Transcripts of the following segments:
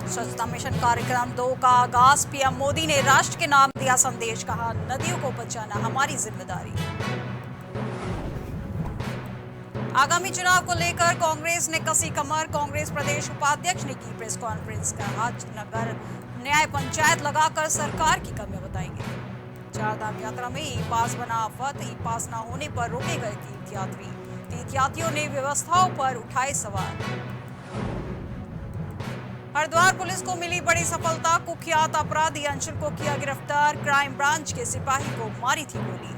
स्वच्छता मिशन कार्यक्रम 2 का आगाज। पीएम मोदी ने राष्ट्र के नाम दिया संदेश, कहा नदियों को बचाना हमारी जिम्मेदारी। आगामी चुनाव को लेकर कांग्रेस ने कसी कमर। कांग्रेस प्रदेश उपाध्यक्ष ने की प्रेस कॉन्फ्रेंस, कहा नगर न्याय पंचायत लगाकर सरकार की कमियां बताएंगे। चारधाम यात्रा में ई पास बना आफत। ई पास न होने पर रोके गए तीर्थयात्री। तीर्थयात्रियों ने व्यवस्थाओं पर उठाए सवाल। हरिद्वार पुलिस को मिली बड़ी सफलता। कुख्यात अपराधी अंशुल को किया गिरफ्तार। क्राइम ब्रांच के सिपाही को मारी थी गोली।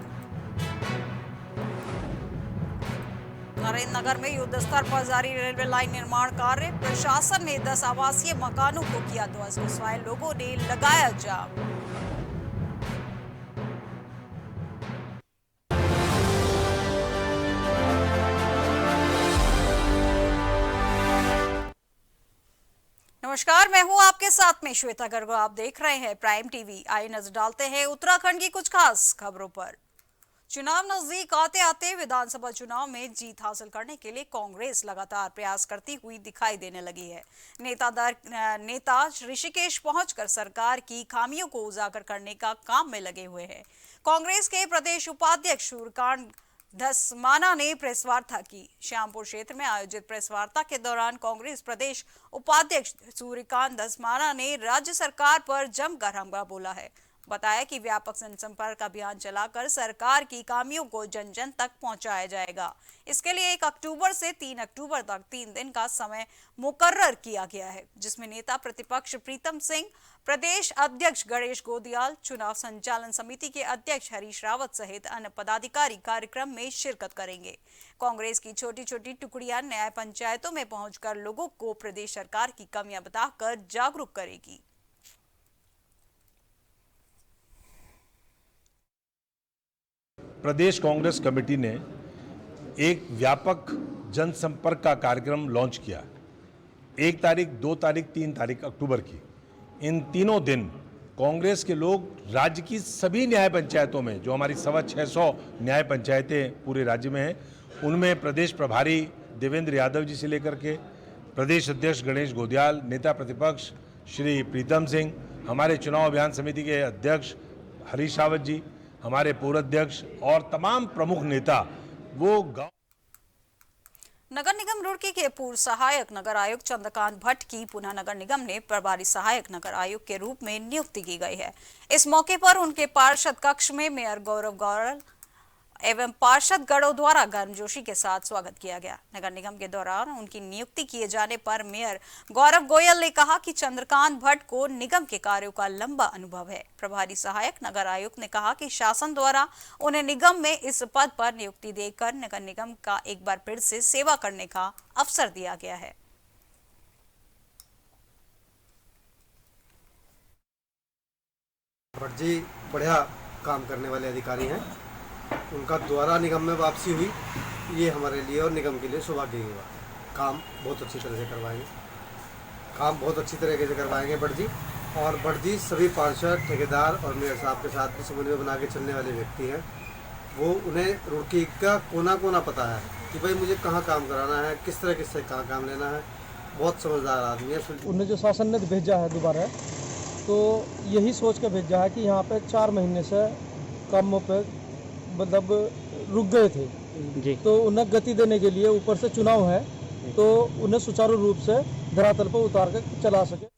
नरेंद्र नगर में युद्ध स्तर पर जारी रेलवे लाइन निर्माण कार्य। प्रशासन ने 10 आवासीय मकानों को किया ध्वस्त। घुसवाए लोगों ने लगाया जाम। नमस्कार, मैं हूं आपके साथ में श्वेता गर्ग। आप देख रहे हैं प्राइम टीवी। आइए नजर डालते हैं उत्तराखंड की कुछ खास खबरों पर। चुनाव नजदीक आते आते विधानसभा चुनाव में जीत हासिल करने के लिए कांग्रेस लगातार प्रयास करती हुई दिखाई देने लगी है। नेता ऋषिकेश पहुंचकर सरकार की खामियों को उजागर करने का काम में लगे हुए हैं। कांग्रेस के प्रदेश उपाध्यक्ष सूर्यकांत धस्माना ने प्रेस वार्ता की। श्यामपुर क्षेत्र में आयोजित प्रेस वार्ता के दौरान कांग्रेस प्रदेश उपाध्यक्ष सूर्यकांत धस्माना ने राज्य सरकार पर जमकर हमला बोला है। बताया कि व्यापक जनसंपर्क अभियान चलाकर सरकार की खामियों को जन जन तक पहुंचाया जाएगा। इसके लिए 1 अक्टूबर से 3 अक्टूबर तक 3 दिन का समय मुकर्रर किया गया है, जिसमें नेता प्रतिपक्ष प्रीतम सिंह, प्रदेश अध्यक्ष गणेश गोदियाल, चुनाव संचालन समिति के अध्यक्ष हरीश रावत सहित अन्य पदाधिकारी कार्यक्रम में शिरकत करेंगे। कांग्रेस की छोटी छोटी टुकड़ियां न्याय पंचायतों में पहुंचकर लोगों को प्रदेश सरकार की कमियां बताकर जागरूक करेगी। प्रदेश कांग्रेस कमेटी ने एक व्यापक जनसंपर्क का कार्यक्रम लॉन्च किया। 1 तारीख, 2 तारीख, 3 तारीख अक्टूबर की इन तीनों दिन कांग्रेस के लोग राज्य की सभी न्याय पंचायतों में, जो हमारी 650 न्याय पंचायतें पूरे राज्य में हैं, उनमें प्रदेश प्रभारी देवेंद्र यादव जी से लेकर के प्रदेश अध्यक्ष गणेश गोदियाल, नेता प्रतिपक्ष श्री प्रीतम सिंह, हमारे चुनाव अभियान समिति के अध्यक्ष हरीश रावत जी, हमारे पूर्व अध्यक्ष और तमाम प्रमुख नेता वो गांव। नगर निगम रुड़की के पूर्व सहायक नगर आयुक्त चंद्रकांत भट्ट की पुनः नगर निगम ने प्रभारी सहायक नगर आयुक्त के रूप में नियुक्ति की गई है। इस मौके पर उनके पार्षद कक्ष में मेयर गौरव गौरल एवं पार्षद गणों द्वारा गर्मजोशी के साथ स्वागत किया गया। नगर निगम के दौरान उनकी नियुक्ति किए जाने पर मेयर गौरव गोयल ने कहा कि चंद्रकांत भट्ट को निगम के कार्यों का लंबा अनुभव है। प्रभारी सहायक नगर आयुक्त ने कहा कि शासन द्वारा उन्हें निगम में इस पद पर नियुक्ति देकर नगर निगम का एक बार फिर से सेवा करने का अवसर दिया गया है। भट्ट जी बढ़िया काम करने वाले अधिकारी हैं। उनका द्वारा निगम में वापसी हुई, ये हमारे लिए और निगम के लिए सौभाग्य की बात है। काम बहुत अच्छी तरह से करवाएंगे, काम बहुत अच्छी तरीके से करवाएंगे भट्ट जी। और भट्ट जी सभी पार्षद, ठेकेदार और मेयर साहब के साथ भी समन्वय बना के चलने वाले व्यक्ति हैं। वो उन्हें रुड़की का कोना कोना पता है कि भाई मुझे कहाँ काम कराना है, किस तरह से कहाँ काम लेना है। बहुत समझदार आदमी है। उन्हें जो शासन ने भेजा है दोबारा, तो यही सोच के भेजा है कि यहाँ पे 4 महीने से कामों पे मतलब रुक गए थे जी, तो उन्हें गति देने के लिए ऊपर से चुनाव है, तो उन्हें सुचारू रूप से धरातल पर उतार कर चला सके।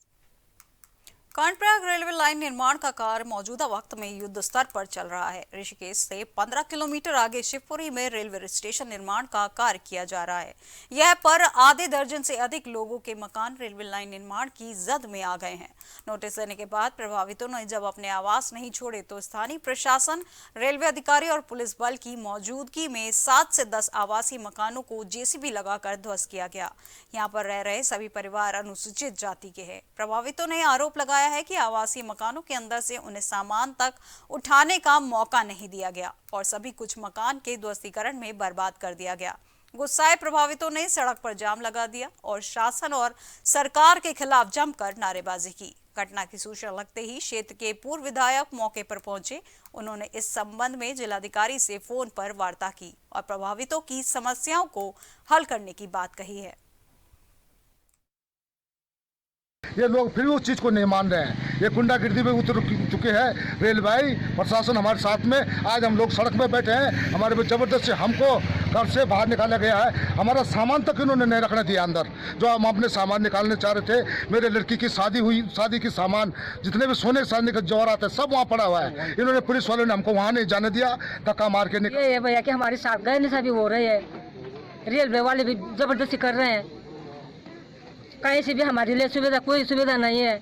कर्णप्रयाग रेलवे लाइन निर्माण का कार्य मौजूदा वक्त में युद्ध स्तर पर चल रहा है। ऋषिकेश से 15 किलोमीटर आगे शिवपुरी में रेलवे स्टेशन निर्माण का कार्य किया जा रहा है। यह पर आधे दर्जन से अधिक लोगों के मकान रेलवे लाइन निर्माण की जद में आ गए हैं। नोटिस देने के बाद प्रभावितों ने जब अपने आवास नहीं छोड़े तो स्थानीय प्रशासन, रेलवे अधिकारी और पुलिस बल की मौजूदगी में 7 से 10 आवासीय मकानों को जेसीबी लगाकर ध्वस्त किया गया। यहाँ पर रह रहे सभी परिवार अनुसूचित जाति के हैं। प्रभावितों ने आरोप लगाया है कि आवासीय मकानों के अंदर से उन्हें सामान तक उठाने का मौका नहीं दिया गया और सभी कुछ मकान के ध्वस्तीकरण में बर्बाद कर दिया गया। गुस्साए प्रभावितों ने सड़क पर जाम लगा दिया और शासन और सरकार के खिलाफ जमकर नारेबाजी की। घटना की सूचना लगते ही क्षेत्र के पूर्व विधायक मौके पर पहुंचे। उन्होंने इस संबंध में जिलाधिकारी से फोन पर वार्ता की और प्रभावितों की समस्याओं को हल करने की बात कही है। ये लोग फिर भी उस चीज़ को नहीं मान रहे हैं। ये गुंडागिर्दी में उतर चुके हैं। रेलवे प्रशासन हमारे साथ में, आज हम लोग सड़क में बैठे हैं। हमारे पे जबरदस्ती हमको घर से बाहर निकाला गया है। हमारा सामान तक इन्होंने नहीं रखने दिया अंदर, जो हम अपने सामान निकालने चाह रहे थे। मेरे लड़की की शादी हुई, शादी की सामान जितने भी सोने चांदी का जवाहरात है सब वहाँ पड़ा हुआ है। इन्होंने पुलिस वालों ने हमको वहाँ नहीं जाने दिया, धक्का मार के निकल। ये भैया कि हमारे साथ गए नहीं सभी हो रहे हैं, रेलवे वाले भी जबरदस्ती कर रहे हैं। कहीं से भी हमारे लिए सुविधा, कोई सुविधा नहीं है।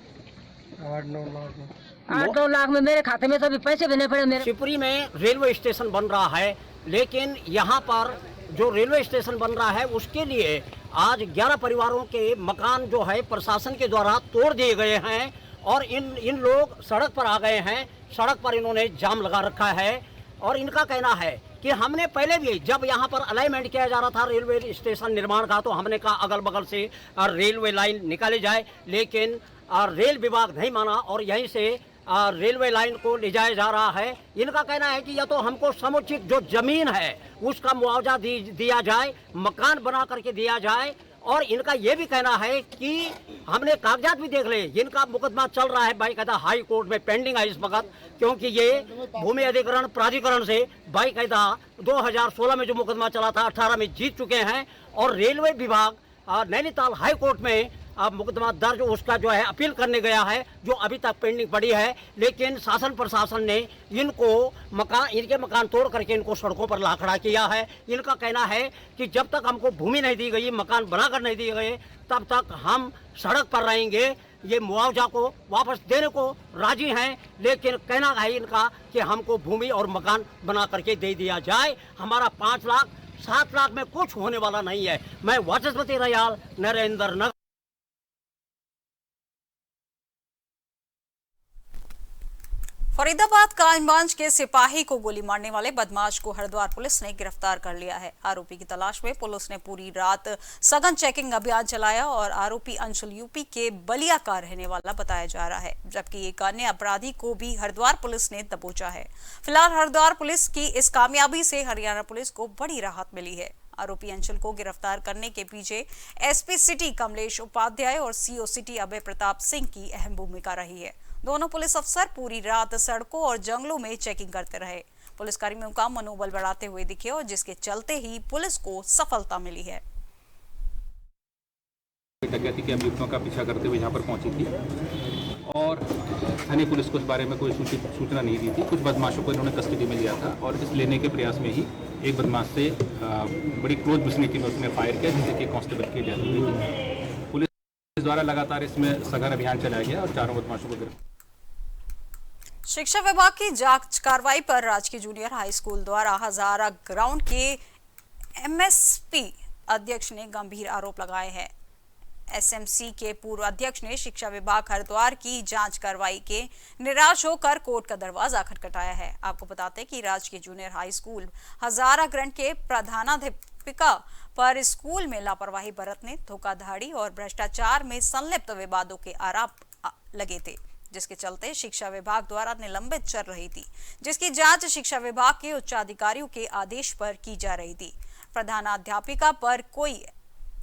8-9 लाख में मेरे खाते में सभी पैसे भी नहीं पड़े मेरे। शिवपुरी में रेलवे स्टेशन बन रहा है, लेकिन यहाँ पर जो रेलवे स्टेशन बन रहा है उसके लिए आज 11 परिवारों के मकान जो है प्रशासन के द्वारा तोड़ दिए गए हैं और इन लोग सड़क पर आ गए हैं। सड़क पर इन्होंने जाम लगा रखा है और इनका कहना है कि हमने पहले भी जब यहाँ पर अलाइनमेंट किया जा रहा था रेलवे स्टेशन निर्माण का, तो हमने कहा अगल बगल से रेलवे लाइन निकाली जाए, लेकिन रेल विभाग नहीं माना और यहीं से रेलवे लाइन को ले जाया जा रहा है। इनका कहना है कि या तो हमको समुचित जो जमीन है उसका मुआवजा दिया जाए, मकान बना करके दिया जाए। और इनका ये भी कहना है कि हमने कागजात भी देख ले, इनका मुकदमा चल रहा है बाकायदा हाई कोर्ट में, पेंडिंग है इस वक्त, क्योंकि ये भूमि अधिग्रहण प्राधिकरण से बाकायदा 2016 में जो मुकदमा चला था 18 में जीत चुके हैं और रेलवे विभाग नैनीताल हाई कोर्ट में मुकदमा दर्ज उसका जो है अपील करने गया है, जो अभी तक पेंडिंग पड़ी है। लेकिन शासन प्रशासन ने इनके मकान तोड़ करके इनको सड़कों पर ला खड़ा किया है। इनका कहना है कि जब तक हमको भूमि नहीं दी गई, मकान बनाकर नहीं दिए गए, तब तक हम सड़क पर रहेंगे। ये मुआवजा को वापस देने को राजी हैं, लेकिन कहना है इनका कि हमको भूमि और मकान बना करके दे दिया जाए। हमारा 5 लाख 7 लाख में कुछ होने वाला नहीं है। मैं वाचस्पति रयाल, नरेंद्र नगर। फरीदाबाद क्राइम के सिपाही को गोली मारने वाले बदमाश को हरिद्वार पुलिस ने गिरफ्तार कर लिया है। आरोपी की तलाश में पुलिस ने पूरी रात सघन चेकिंग अभियान चलाया और आरोपी अंशुल यूपी के बलिया का रहने वाला बताया जा रहा है, जबकि एक अन्य अपराधी को भी हरिद्वार पुलिस ने दबोचा है। फिलहाल हरिद्वार पुलिस की इस कामयाबी से हरियाणा पुलिस को बड़ी राहत मिली है। आरोपी अंचल को गिरफ्तार करने के पीछे एसपी सिटी कमलेश उपाध्याय और सीओ सिटी अभय प्रताप सिंह की अहम भूमिका रही है। दोनों पुलिस अफसर पूरी रात सड़कों और जंगलों में चेकिंग करते रहे। पुलिसकर्मियों का मनोबल बढ़ाते हुए दिखे और जिसके चलते ही पुलिस को सफलता मिली है। डकैती के अभियुक्तों का पीछा करते हुए यहाँ पर पहुंची थी और स्थानीय पुलिस को इस बारे में कोई सूचना नहीं दी थी। कुछ बदमाशों को इन्होंने कस्टडी में लिया था और इस लेने के प्रयास में ही एक बदमाश से बड़ी क्लोज विसिनिटी में उसने फायर किया, जिससे कि कांस्टेबल की डेथ हुई थी। पुलिस द्वारा लगातार इसमें सघन अभियान चलाया गया और चारों बदमाशों को गिरफ्तार। शिक्षा विभाग की जांच कार्रवाई पर राजकीय जूनियर हाई स्कूल द्वारा हजारा ग्राउंड के एमएसपी अध्यक्ष ने गंभीर आरोप लगाए हैं। एसएमसी के पूर्व अध्यक्ष ने शिक्षा विभाग हरिद्वार की जांच कार्रवाई के निराश होकर कोर्ट का दरवाजा खटखटाया है। आपको बताते कि राजकीय जूनियर हाई स्कूल हजारा ग्राउंड के प्रधानाध्यापिका पर स्कूल में लापरवाही बरतने, धोखाधड़ी और भ्रष्टाचार में संलिप्त विवादों के आरोप लगे थे, जिसके चलते शिक्षा विभाग द्वारा निलंबित चल रही थी, जिसकी जांच शिक्षा विभाग के उच्चाधिकारियों के आदेश पर की जा रही थी। प्रधानाध्यापिका पर कोई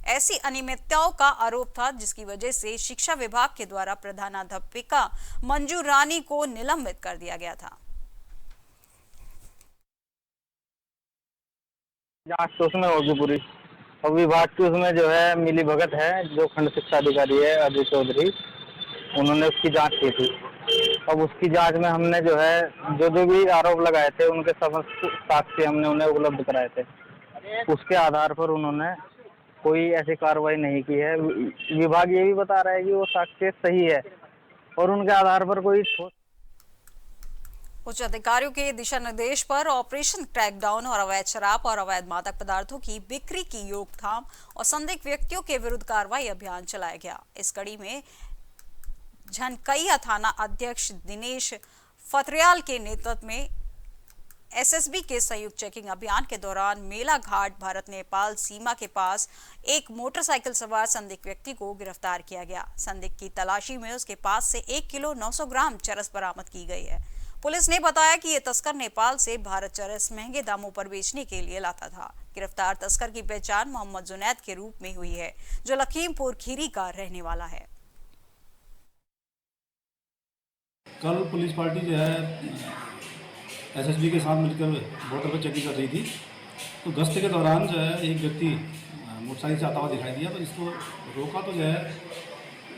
ऐसी अनियमितताओं का आरोप था जिसकी वजह से शिक्षा विभाग के द्वारा प्रधानाध्यापिका मंजू रानी को निलंबित कर दिया गया था। जांच तो उसमें होगी पूरी, और विभाग की उसमें जो है मिली भगत है। जो खंड शिक्षा अधिकारी है अजय चौधरी, उन्होंने उसकी जांच की थी। अब उसकी जांच में हमने जो है जो भी आरोप लगाए थे उनके समस्त साक्ष्य हमने उन्हें उपलब्ध कराए थे। उसके आधार पर उन्होंने कोई ऐसी कार्रवाई नहीं की है। विभाग ये भी बता रहा है कि वो साक्ष्य सही है और उनके आधार पर कोई उच्च अधिकारियों के दिशा निर्देश पर ऑपरेशन क्रैकडाउन और अवैध शराब और अवैध मादक पदार्थों की बिक्री की रोकथाम और संदिग्ध व्यक्तियों के विरुद्ध कार्रवाई अभियान चलाया गया। इस कड़ी में झनकैया थाना अध्यक्ष दिनेश फतरियाल के नेतृत्व में एसएसबी के संयुक्त चेकिंग अभियान के दौरान मेला घाट भारत नेपाल सीमा के पास एक मोटरसाइकिल सवार संदिग्ध व्यक्ति को गिरफ्तार किया गया। संदिग्ध की तलाशी में उसके पास से 1 किलो 900 ग्राम चरस बरामद की गई है। पुलिस ने बताया कि ये तस्कर नेपाल से भारत चरस महंगे दामों पर बेचने के लिए लाता था। गिरफ्तार तस्कर की पहचान मोहम्मद जुनैद के रूप में हुई है, जो लखीमपुर खीरी का रहने वाला है। कल पुलिस पार्टी जो है एसएसबी के साथ मिलकर बॉर्डर पर चेकिंग कर रही थी, तो गश्त के दौरान जो है एक व्यक्ति मोटरसाइकिल से आता हुआ दिखाई दिया, तो इसको रोका तो जो है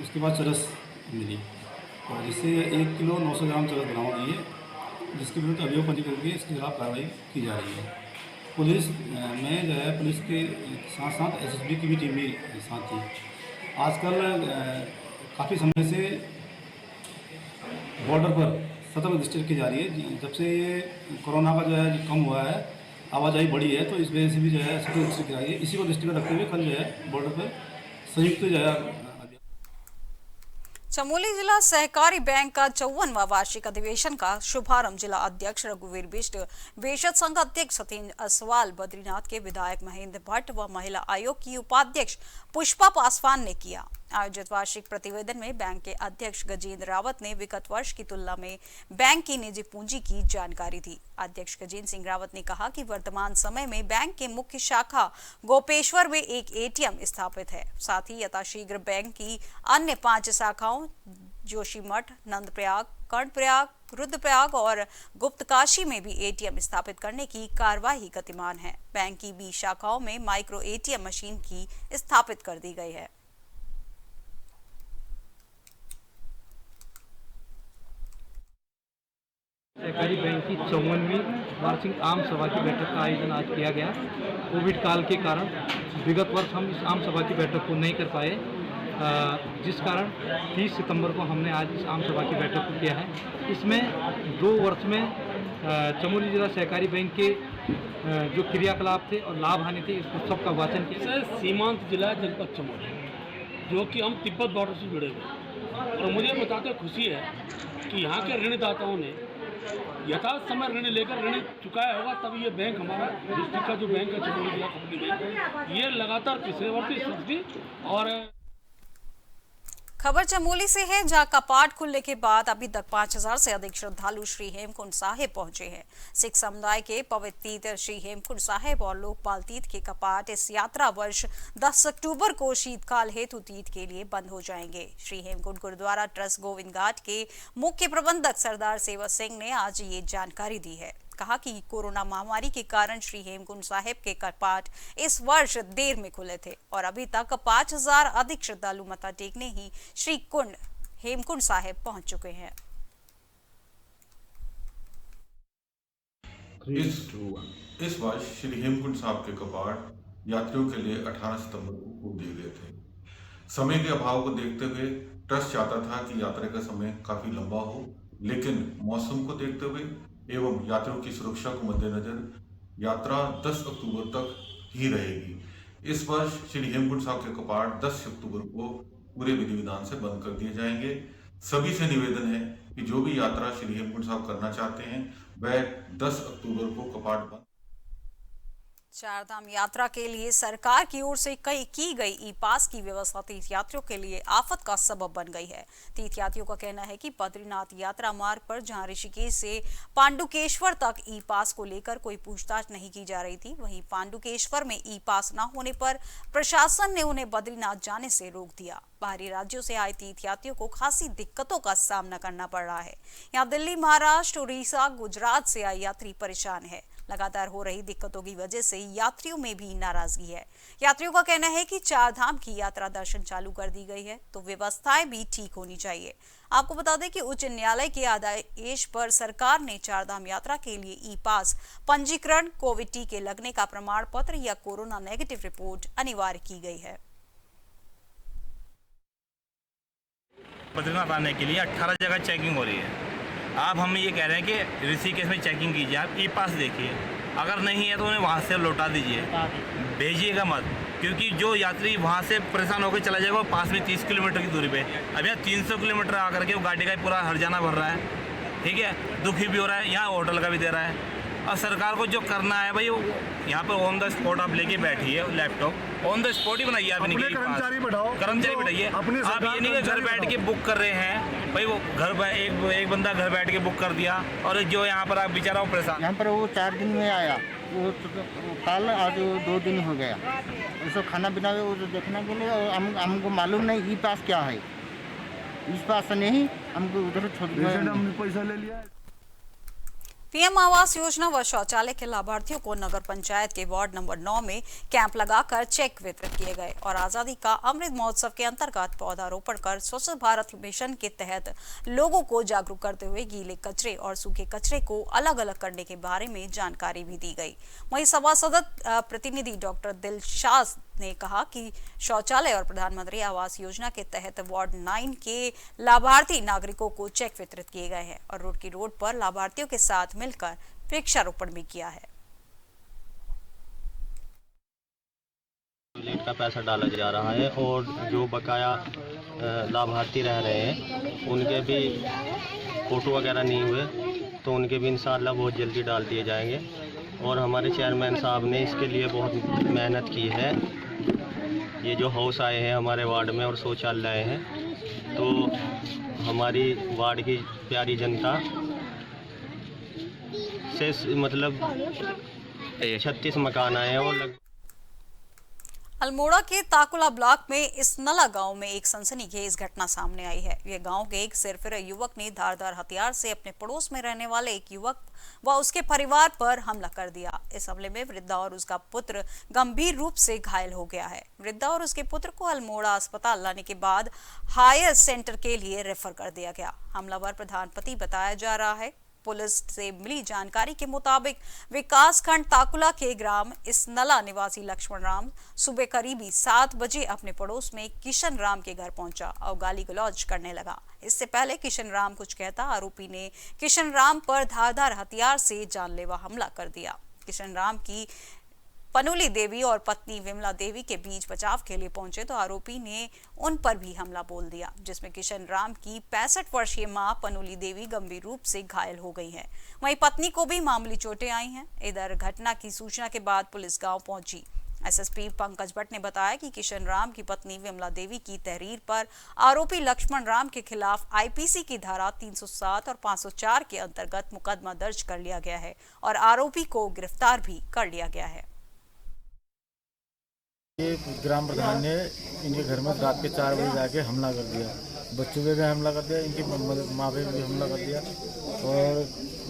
उसके बाद चरस मिली और जिससे 1 किलो 900 ग्राम चरस बरामद हुई है, जिसके विरुद्ध अभियोग पंजीकृत करके इसके खिलाफ कार्रवाई की जा रही है। पुलिस में जो है पुलिस के साथ साथ एसएसबी की भी टीम भी साथ थी। आजकल काफ़ी समय से बॉर्डर पर सतर्क दृष्टि की जा रही है। जब से ये कोरोना का जो है कम हुआ है, आवाजाही बढ़ी है, तो इस वजह से भी जो है सतर्क दृष्टि की जा रही है। इसी को दृष्टिगत रखते हुए कल जो है बॉर्डर पर संयुक्त जो है चमोली जिला सहकारी बैंक का 54वां वार्षिक अधिवेशन का शुभारंभ जिला अध्यक्ष रघुवीर बिष्ट, बेशत संघ अध्यक्ष सत्येंद्र असवाल, बद्रीनाथ के विधायक महेंद्र भट्ट व महिला आयोग की उपाध्यक्ष पुष्पा पासवान ने किया। आयोजित वार्षिक प्रतिवेदन में बैंक के अध्यक्ष गजेंद्र रावत ने विगत वर्ष की तुलना में बैंक की निजी पूंजी की जानकारी दी। अध्यक्ष गजेंद्र सिंह रावत ने कहा कि वर्तमान समय में बैंक के मुख्य शाखा गोपेश्वर में एक एटीएम स्थापित है। साथ ही यथाशीघ्र बैंक की अन्य 5 शाखाओं जोशीमठ, नंदप्रयाग, कर्णप्रयाग, रुद्रप्रयाग और गुप्तकाशी में भी एटीएम स्थापित करने की कार्यवाही गतिमान है। बैंक की 20 शाखाओं में माइक्रो एटीएम मशीन की स्थापित कर दी गई है। सहकारी बैंक की 54वीं वार्षिक आम सभा की बैठक का आयोजन आज किया गया। कोविड काल के कारण विगत वर्ष हम इस आम सभा की बैठक को नहीं कर पाए, जिस कारण 30 सितंबर को हमने आज इस आम सभा की बैठक को किया है। इसमें 2 वर्ष में चमोली जिला सहकारी बैंक के जो क्रियाकलाप थे और लाभ हानि थे, इसको सबका वाचन किया। सर, सीमांत जिला जनपद चमोली, जो कि हम तिब्बत बॉर्डर से जुड़े हुए, और मुझे बताते खुशी है कि यहाँ के ऋणदाताओं ने यथार्थ समय ऋण लेकर ऋण चुकाया होगा, तब ये बैंक हमारा डिस्ट्रिक्ट का जो बैंक है चमोली जिला कंपनी बैंक, ये लगातार पिछले वर्ष स्थिति। और खबर चमोली से है, जहां कपाट खुलने के बाद अभी तक 5000 से अधिक श्रद्धालु श्री हेमकुंड साहिब पहुंचे हैं। सिख समुदाय के पवित्र तीर्थ श्री हेमकुंड साहिब और लोकपाल तीर्थ के कपाट इस यात्रा वर्ष 10 अक्टूबर को शीतकाल हेतु तीर्थ के लिए बंद हो जाएंगे। श्री हेमकुंड गुरुद्वारा ट्रस्ट गोविंद घाट के मुख्य प्रबंधक सरदार सेवा सिंह ने आज ये जानकारी दी है। कहा कि कोरोना महामारी के कारण श्री हेमकुंड साहिब के कपाट इस वर्ष देर में खुले थे और अभी तक 5000 अधिक श्रद्धालु मत्था टेकने ही श्री कुंड हेमकुंड साहिब पहुंच चुके हैं। इस वर्ष श्री हेमकुंड साहिब के कपाट यात्रियों के लिए 18 सितंबर को खोल दिए गए थे। समय के अभाव को देखते हुए ट्रस्ट चाहता था कि यात्रा का समय काफी लंबा हो, लेकिन मौसम को देखते हुए एवं यात्रियों की सुरक्षा को मद्देनजर यात्रा 10 अक्टूबर तक ही रहेगी। इस वर्ष श्री हेमकुंड साहिब के कपाट 10 अक्टूबर को पूरे विधि विधान से बंद कर दिए जाएंगे। सभी से निवेदन है कि जो भी यात्रा श्री हेमकुंड साहिब करना चाहते हैं वह 10 अक्टूबर को कपाट बंद। चारधाम यात्रा के लिए सरकार की ओर से की गई ई पास की व्यवस्था तीर्थयात्रियों के लिए आफत का सबब बन गई है। तीर्थयात्रियों का कहना है कि बद्रीनाथ यात्रा मार्ग पर जहां ऋषिकेश से पांडुकेश्वर तक ई पास को लेकर कोई पूछताछ नहीं की जा रही थी, वहीं पांडुकेश्वर में ई पास न होने पर प्रशासन ने उन्हें बद्रीनाथ जाने से रोक दिया। बाहरी राज्यों से आए तीर्थयात्रियों को खासी दिक्कतों का सामना करना पड़ रहा है। यहाँ दिल्ली, महाराष्ट्र, उड़ीसा, गुजरात से आए यात्री परेशान है। लगातार हो रही दिक्कतों की वजह से यात्रियों में भी नाराजगी है। यात्रियों का कहना है कि चारधाम की यात्रा दर्शन चालू कर दी गई है तो व्यवस्थाएं भी ठीक होनी चाहिए। आपको बता दें कि उच्च न्यायालय के आदेश पर सरकार ने चारधाम यात्रा के लिए ई पास, पंजीकरण, कोविड टीके लगने का प्रमाण पत्र या कोरोना नेगेटिव रिपोर्ट अनिवार्य की गई है। बद्रीनाथ आने के लिए 18 जगह चेकिंग हो रही है। अब हम ये कह रहे हैं कि ऋषिकेश में चेकिंग कीजिए, आप ई पास देखिए, अगर नहीं है तो उन्हें वहाँ से लौटा दीजिए, भेजिएगा मत, क्योंकि जो यात्री वहाँ से परेशान होकर चला जाएगा वो पास में 30 किलोमीटर की दूरी पे, अब यहाँ 300 किलोमीटर आकर के वो गाड़ी का पूरा हर्जाना भर रहा है। ठीक है, दुखी भी हो रहा है, यहाँ होटल का भी दे रहा है। और सरकार को जो करना है भाई, यहाँ पर ऑन द स्पॉट आप लेके बैठिए, लैपटॉप ऑन द स्पॉट ही बनाइए, आप कर्मचारी बैठाइए। आप ये नहीं कि घर बैठ के बुक कर रहे हैं भाई, वो घर एक बंदा घर बैठ के बुक कर दिया और जो यहाँ पर आप बेचारा वो परेशान। यहाँ पर वो 4 दिन में आया, वो कल आज 2 दिन हो गया, उसको खाना पीना वो देखने के लिए हमको मालूम नहीं ई पास क्या है। ई पास नहीं हमको उधर छोड़ दिया। हमने पैसा ले लिया। पीएम आवास योजना व शौचालय के लाभार्थियों को नगर पंचायत के वार्ड नंबर 9 में कैंप लगाकर चेक वितरित किए गए और आजादी का अमृत महोत्सव के अंतर्गत पौधारोपण कर स्वच्छ भारत मिशन के तहत लोगों को जागरूक करते हुए गीले कचरे और सूखे कचरे को अलग अलग करने के बारे में जानकारी भी दी गई। वहीं सभासद प्रतिनिधि डॉक्टर दिलशाद ने कहा कि शौचालय और प्रधानमंत्री आवास योजना के तहत वार्ड 9 के लाभार्थी नागरिकों को चेक वितरित किए गए हैं और रोड की रोड पर लाभार्थियों के साथ मिलकर वृक्षारोपण भी किया है। टॉयलेट का पैसा डाला जा रहा है और जो बकाया लाभार्थी रह रहे हैं उनके भी फोटो वगैरह नहीं हुए तो उनके भी इंशाल्लाह बहुत जल्दी डाल दिए जाएंगे। और हमारे चेयरमैन साहब ने इसके लिए बहुत मेहनत की है। ये जो हाउस आए हैं हमारे वार्ड में और शौचालय हैं तो हमारी वार्ड की प्यारी जनता से मतलब 36 मकान आए हैं और अल्मोड़ा के ताकुला ब्लॉक में इसनला गांव में एक सनसनीखेज घटना सामने आई है। यह गांव के एक सिरफिरे युवक ने धारदार हथियार से अपने पड़ोस में रहने वाले एक युवक व उसके परिवार पर हमला कर दिया। इस हमले में वृद्धा और उसका पुत्र गंभीर रूप से घायल हो गया है। वृद्धा और उसके पुत्र को अल्मोड़ा अस्पताल लाने के बाद हायर सेंटर के लिए रेफर कर दिया गया। हमलावर प्रधान पति बताया जा रहा है। पुलिस से मिली जानकारी के मुताबिक विकासखंड ताकुला के ग्राम इसनला निवासी लक्ष्मण राम सुबह करीबी 7 बजे अपने पड़ोस में किशन राम के घर पहुंचा और गाली गलौज करने लगा। इससे पहले किशन राम कुछ कहता आरोपी ने किशन राम पर धारदार हथियार से जानलेवा हमला कर दिया। किशन राम की पनुली देवी और पत्नी विमला देवी के बीच बचाव के लिए पहुंचे तो आरोपी ने उन पर भी हमला बोल दिया, जिसमें किशन राम की 65 वर्षीय मां पनुली देवी गंभीर रूप से घायल हो गई हैं। वहीं पत्नी को भी मामूली चोटें आई हैं। इधर घटना की सूचना के बाद पुलिस गांव पहुंची। एसएसपी पंकज भट्ट ने बताया कि किशन राम की पत्नी विमला देवी की तहरीर पर आरोपी लक्ष्मण राम के खिलाफ आईपीसी की धारा 307 और 504 के अंतर्गत मुकदमा दर्ज कर लिया गया है और आरोपी को गिरफ्तार भी कर लिया गया है। ये ग्राम प्रधान ने इनके घर में रात के 4 बजे जाके हमला कर दिया। बच्चों पे भी हमला कर दिया, इनकी माँ पे भी हमला कर दिया और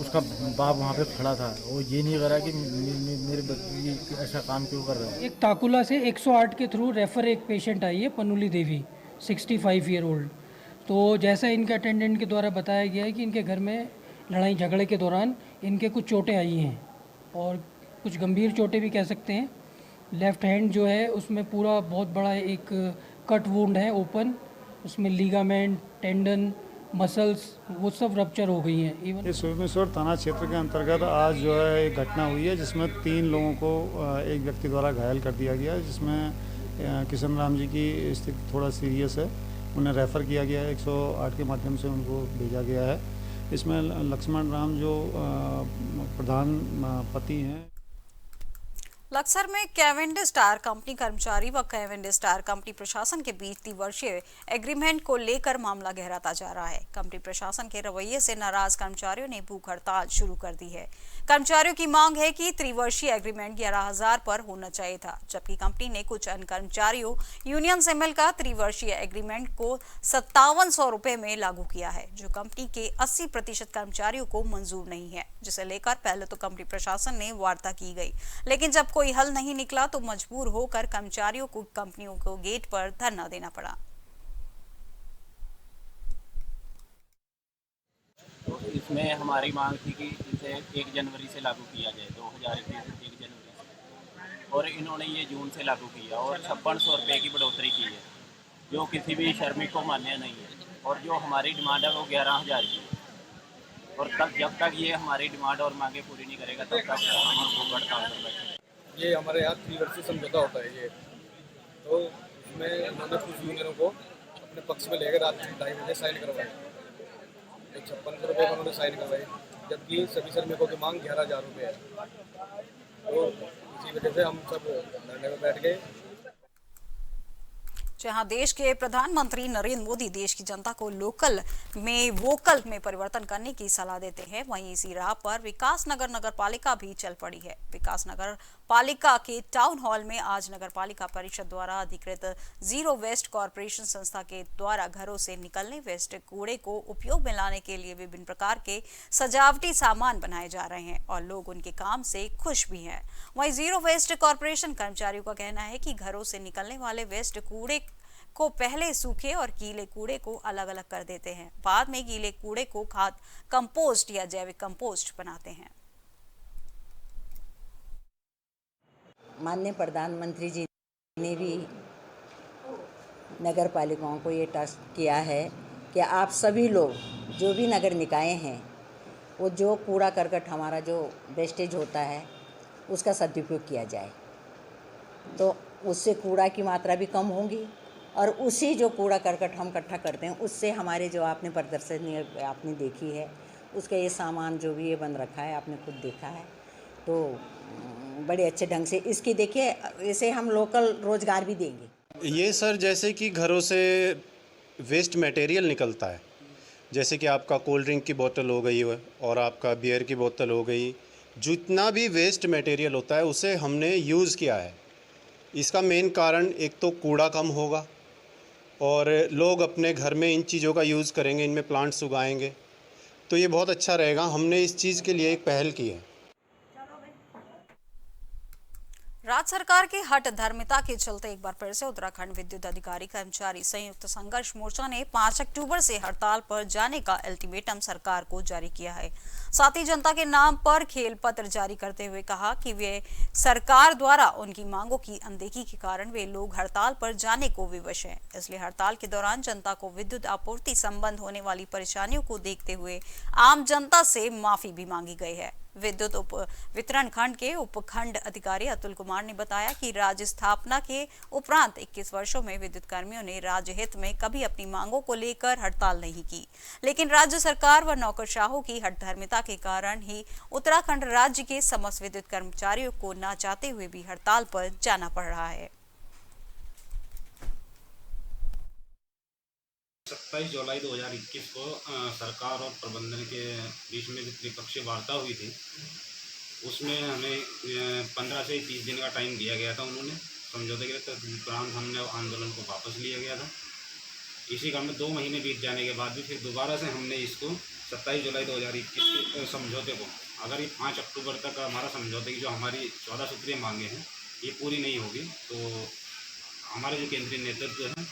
उसका बाप वहाँ पे खड़ा था। वो ये नहीं करा कि मेरे बच्चे ऐसा काम क्यों कर रहे हैं। एक ताकुला से 108 के थ्रू रेफर एक पेशेंट आई है पनुली देवी 65 ईयर ओल्ड। तो जैसा इनके अटेंडेंट के द्वारा बताया गया है कि इनके घर में लड़ाई झगड़े के दौरान इनके कुछ चोटें आई हैं और कुछ गंभीर चोटें भी कह सकते हैं। लेफ्ट हैंड जो है उसमें पूरा बहुत बड़ा एक कट वुंड है ओपन, उसमें लीगामेंट, टेंडन, मसल्स वो सब रप्चर हो गई हैं। इवन ये सोमेश्वर थाना क्षेत्र के अंतर्गत आज जो है एक घटना हुई है जिसमें 3 लोगों को एक व्यक्ति द्वारा घायल कर दिया गया है, जिसमें किशन राम जी की स्थिति थोड़ा सीरियस है। उन्हें रेफ़र किया गया है, 108 के माध्यम से उनको भेजा गया है। इसमें लक्ष्मण राम जो प्रधान पति हैं। लक्सर में कैवेंडिश टायर कंपनी कर्मचारी व कैवेंडिश टायर कंपनी प्रशासन के बीच त्रिवर्षीय एग्रीमेंट को लेकर मामला गहराता जा रहा है। कंपनी प्रशासन के रवैये से नाराज कर्मचारियों ने भूख हड़ताल शुरू कर दी है। कर्मचारियों की मांग है कि त्रिवर्षीय एग्रीमेंट 11,000 पर होना चाहिए था, जबकि कंपनी ने कुछ अन्य कर्मचारियों यूनियन से मिलकर त्रिवर्षीय एग्रीमेंट को 5700 रुपए में लागू किया है, जो कंपनी के 80% कर्मचारियों को मंजूर नहीं है, जिसे लेकर पहले तो कंपनी प्रशासन ने वार्ता की गई, लेकिन जब कोई हल नहीं निकला तो मजबूर होकर कर्मचारियों को कंपनियों को गेट पर धरना देना पड़ा। तो इसमें हमारी मांग थी कि इसे 1 जनवरी से लागू किया जाए, 2021 1 जनवरी से, और इन्होंने ये जून से लागू किया और 5600 रुपये की बढ़ोतरी की है, जो किसी भी श्रमिक को मान्य नहीं है। और जो हमारी डिमांड है वो 11,000 की है। और तब जब तक ये हमारी डिमांड और मांगे पूरी नहीं करेगा तब तक हम हड़ताल पर बैठे। ये हमारे यहाँ त्रिवर्षीय समझौता होता है ये, तो इसमें उन्होंने कुछ यूनियनों को अपने पक्ष में लेकर रात 2:30 बजे साइन करवाए। 5600 रुपये का उन्होंने साइन करवाए, जबकि सभी श्रमिकों की मांग 11,000 रुपये है। तो इसी वजह से हम सब धरने में बैठ गए। जहां देश के प्रधानमंत्री नरेंद्र मोदी देश की जनता को लोकल में वोकल में परिवर्तन करने की सलाह देते हैं, वहीं इसी राह पर विकासनगर नगर पालिका भी चल पड़ी है। विकासनगर पालिका के टाउन हॉल में आज नगर पालिका परिषद द्वारा अधिकृत जीरो वेस्ट कॉर्पोरेशन संस्था के द्वारा घरों से निकलने वेस्ट कूड़े को उपयोग में लाने के लिए विभिन्न प्रकार के सजावटी सामान बनाए जा रहे हैं और लोग उनके काम से खुश भी हैं। वहीं जीरो वेस्ट कॉर्पोरेशन कर्मचारियों का कहना है कि घरों से निकलने वाले वेस्ट कूड़े को पहले सूखे और गीले कूड़े को अलग अलग कर देते हैं, बाद में गीले कूड़े को खाद कंपोस्ट या जैविक कंपोस्ट बनाते हैं। माननीय प्रधानमंत्री जी ने भी नगर पालिकाओं को ये टास्क किया है कि आप सभी लोग जो भी नगर निकाय हैं वो जो कूड़ा करकट हमारा जो वेस्टेज होता है उसका सदुपयोग किया जाए, तो उससे कूड़ा की मात्रा भी कम होगी और उसी जो कूड़ा करकट हम इकट्ठा करते हैं उससे हमारे जो आपने प्रदर्शनी आपने देखी है उसका ये सामान जो भी ये बन रखा है आपने खुद देखा है, तो बड़े अच्छे ढंग से इसकी देखिए इसे हम लोकल रोजगार भी देंगे। ये सर जैसे कि घरों से वेस्ट मटेरियल निकलता है, जैसे कि आपका कोल्ड ड्रिंक की बोतल हो गई और आपका बियर की बोतल हो गई, जितना भी वेस्ट मटेरियल होता है उसे हमने यूज़ किया है। इसका मेन कारण एक तो कूड़ा कम होगा और लोग अपने घर में इन चीज़ों का यूज़ करेंगे, इनमें प्लांट्स उगाएंगे, तो ये बहुत अच्छा रहेगा। हमने इस चीज़ के लिए एक पहल की है। राज्य सरकार की हट धर्मिता के चलते एक बार फिर से उत्तराखंड विद्युत अधिकारी कर्मचारी संयुक्त संघर्ष मोर्चा ने 5 अक्टूबर से हड़ताल पर जाने का अल्टीमेटम सरकार को जारी किया है। साथ ही जनता के नाम पर खेल पत्र जारी करते हुए कहा कि वे सरकार द्वारा उनकी मांगों की अनदेखी के कारण वे लोग हड़ताल पर जाने को विवश हैं। इसलिए हड़ताल के दौरान जनता को विद्युत आपूर्ति संबंध होने वाली परेशानियों को देखते हुए आम जनता से माफी भी मांगी गई है। विद्युत उप वितरण खंड के उपखंड अधिकारी अतुल कुमार ने बताया कि राज्य स्थापना के उपरांत 21 वर्षों में विद्युत कर्मियों ने राज्य हित में कभी अपनी मांगों को लेकर हड़ताल नहीं की, लेकिन राज्य सरकार व नौकरशाहों की हठधर्मिता के कारण ही उत्तराखंड राज्य के समस्त विद्युत कर्मचारियों को न चाहते हुए भी हड़ताल पर जाना पड़ रहा है। 27 जुलाई 2021 को सरकार और प्रबंधन के बीच में जो त्रिपक्षीय वार्ता हुई थी उसमें हमें 15 से 30 दिन का टाइम दिया गया था उन्होंने समझौते के लिए, तदुपरांत हमने आंदोलन को वापस लिया गया था। इसी क्रम में 2 महीने बीत जाने के बाद भी फिर दोबारा से हमने इसको 27 जुलाई 2021 के समझौते को, अगर ये 5 अक्टूबर तक हमारा समझौते की जो हमारी 14 सूत्रीय मांगे हैं ये पूरी नहीं होगी तो हमारे जो केंद्रीय नेतृत्व है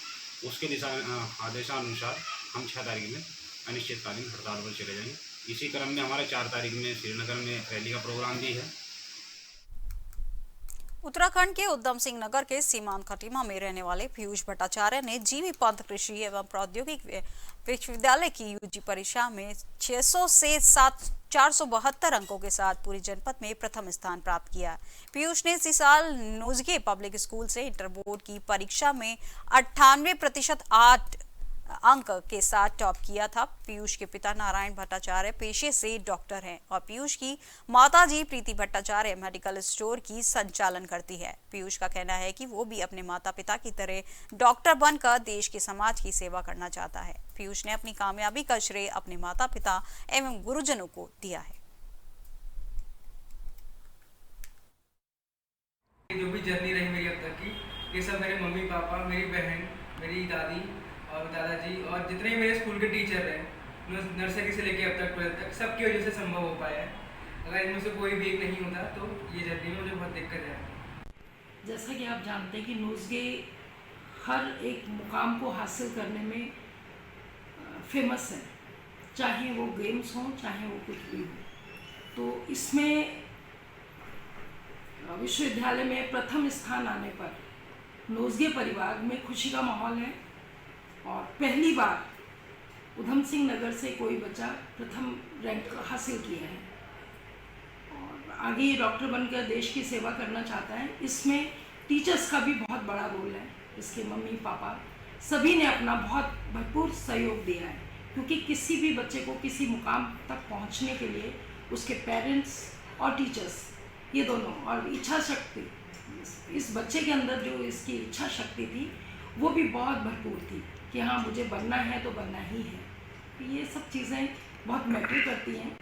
उसके आदेशानुसार हम 6 तारीख में अनिश्चितकालीन हड़ताल पर चले जाएंगे। इसी क्रम में हमारे 4 तारीख में श्रीनगर में रैली का प्रोग्राम भी है। उत्तराखंड के उधम सिंह नगर के सीमांत खटीमा में रहने वाले पीयूष भट्टाचार्य ने जीवी पंत कृषि एवं प्रौद्योगिक विश्वविद्यालय की यूजी परीक्षा में 600 से 472 अंकों के साथ पूरी जनपद में प्रथम स्थान प्राप्त किया। पीयूष ने इसी साल नोजगे पब्लिक स्कूल से इंटर बोर्ड की परीक्षा में 98% 8 अंक के साथ टॉप किया था। पीयूष के पिता नारायण भट्टाचार्य पेशे से डॉक्टर हैं और पीयूष की माताजी प्रीति भट्टाचार्य मेडिकल स्टोर की संचालन करती है। पीयूष का कहना है कि वो भी अपने माता पिता की तरह डॉक्टर बनकर देश के समाज की सेवा करना चाहता है। पीयूष ने अपनी कामयाबी का श्रेय अपने माता पिता एवं गुरुजनों को दिया है। जो भी जर्नी रही मेरी अब तक की, ये सब मेरे मम्मी पापा, मेरी बहन, मेरी दादी और दादाजी और जितने भी मेरे स्कूल के टीचर हैं, नर्सरी से लेके अब तक 12th तक, सबकी वजह से संभव हो पाया है। अगर इनमें से कोई भी एक नहीं होता तो ये जर्नी में मुझे बहुत दिक्कत है। जैसा कि आप जानते हैं कि नोजगे हर एक मुकाम को हासिल करने में फेमस है, चाहे वो गेम्स हों चाहे वो कुछ भी हो। तो इसमें विश्वविद्यालय में प्रथम स्थान आने पर नोजगे परिवार में खुशी का माहौल है और पहली बार उधम सिंह नगर से कोई बच्चा प्रथम रैंक हासिल किया है और आगे ये डॉक्टर बनकर देश की सेवा करना चाहता है। इसमें टीचर्स का भी बहुत बड़ा रोल है, इसके मम्मी पापा सभी ने अपना बहुत भरपूर सहयोग दिया है, क्योंकि किसी भी बच्चे को किसी मुकाम तक पहुंचने के लिए उसके पेरेंट्स और टीचर्स ये दोनों और इच्छा शक्ति, इस बच्चे के अंदर जो इसकी इच्छा शक्ति थी वो भी बहुत भरपूर थी कि हाँ मुझे बनना है तो बनना ही है। तो ये सब चीज़ें बहुत मैटर करती हैं।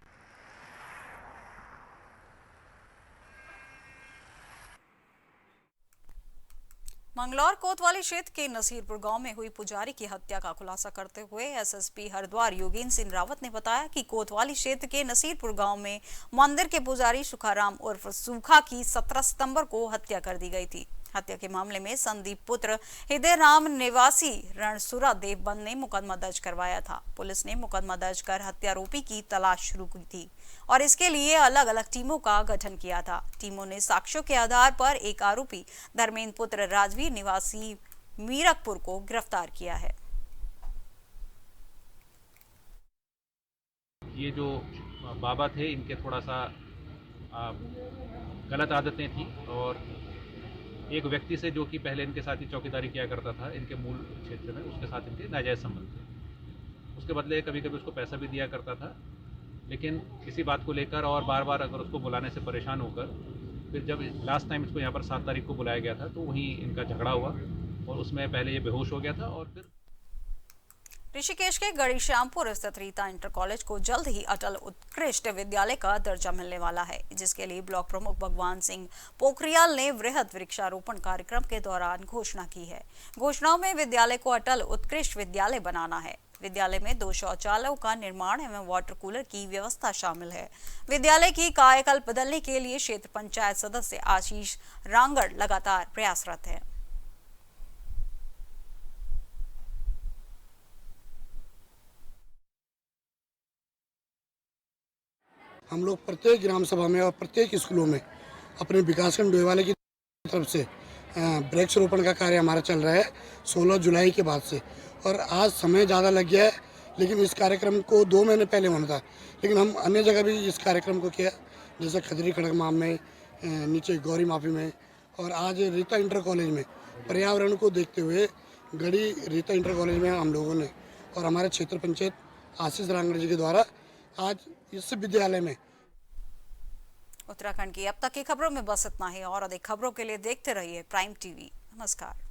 मंगलौर कोतवाली क्षेत्र के नसीरपुर गांव में हुई पुजारी की हत्या का खुलासा करते हुए एसएसपी हरिद्वार योगेंद्र सिंह रावत ने बताया कि कोतवाली क्षेत्र के नसीरपुर गांव में मंदिर के पुजारी सुखाराम उर्फ सूखा की 17 सितंबर को हत्या कर दी गई थी। हत्या के मामले में संदीप पुत्र हृदय राम निवासी रणसुरा देवबंद ने मुकदमा दर्ज करवाया था। पुलिस ने मुकदमा दर्ज कर हत्यारोपी की तलाश शुरू की थी और इसके लिए अलग अलग टीमों का गठन किया था। टीमों ने साक्ष्यों के आधार पर एक आरोपी धर्मेंद्र पुत्र राजवीर निवासी मीरकपुर को गिरफ्तार किया है। ये जो बाबा थे इनके थोड़ा सा गलत आदतें थी और एक व्यक्ति से जो कि पहले इनके साथ ही चौकीदारी किया करता था इनके मूल क्षेत्र में, उसके साथ इनके नाजायज़ संबंध थे। उसके बदले कभी कभी उसको पैसा भी दिया करता था, लेकिन किसी बात को लेकर और बार बार अगर उसको बुलाने से परेशान होकर फिर जब लास्ट टाइम इसको यहाँ पर 7 तारीख को बुलाया गया था तो वहीं इनका झगड़ा हुआ और उसमें पहले ये बेहोश हो गया था और फिर ऋषिकेश के गढ़ी श्यामपुर स्थित रीता इंटर कॉलेज को जल्द ही अटल उत्कृष्ट विद्यालय का दर्जा मिलने वाला है, जिसके लिए ब्लॉक प्रमुख भगवान सिंह पोखरियाल ने वृहद वृक्षारोपण कार्यक्रम के दौरान घोषणा की है। घोषणाओं में विद्यालय को अटल उत्कृष्ट विद्यालय बनाना है। विद्यालय में 2 शौचालयों का निर्माण एवं वाटर कूलर की व्यवस्था शामिल है। विद्यालय की कायाकल्प बदलने के लिए क्षेत्र पंचायत सदस्य आशीष रांगड़ लगातार प्रयासरत है। हम लोग प्रत्येक ग्राम सभा में और प्रत्येक स्कूलों में अपने विकासखंड डोईवाले की तरफ से वृक्षारोपण का कार्य हमारा चल रहा है 16 जुलाई के बाद से। और आज समय ज़्यादा लग गया है, लेकिन इस कार्यक्रम को 2 महीने पहले होना था, लेकिन हम अन्य जगह भी इस कार्यक्रम को किया, जैसे खदरी खड़गमाम में, नीचे गौरी माफी में और आज रीता इंटर कॉलेज में। पर्यावरण को देखते हुए गढ़ी रीता इंटर कॉलेज में हम लोगों ने और हमारे क्षेत्र पंचायत आशीष रांगड़ जी के द्वारा आज इस विद्यालय में। उत्तराखंड की अब तक की खबरों में बस इतना ही और अधिक खबरों के लिए देखते रहिए प्राइम टीवी। नमस्कार।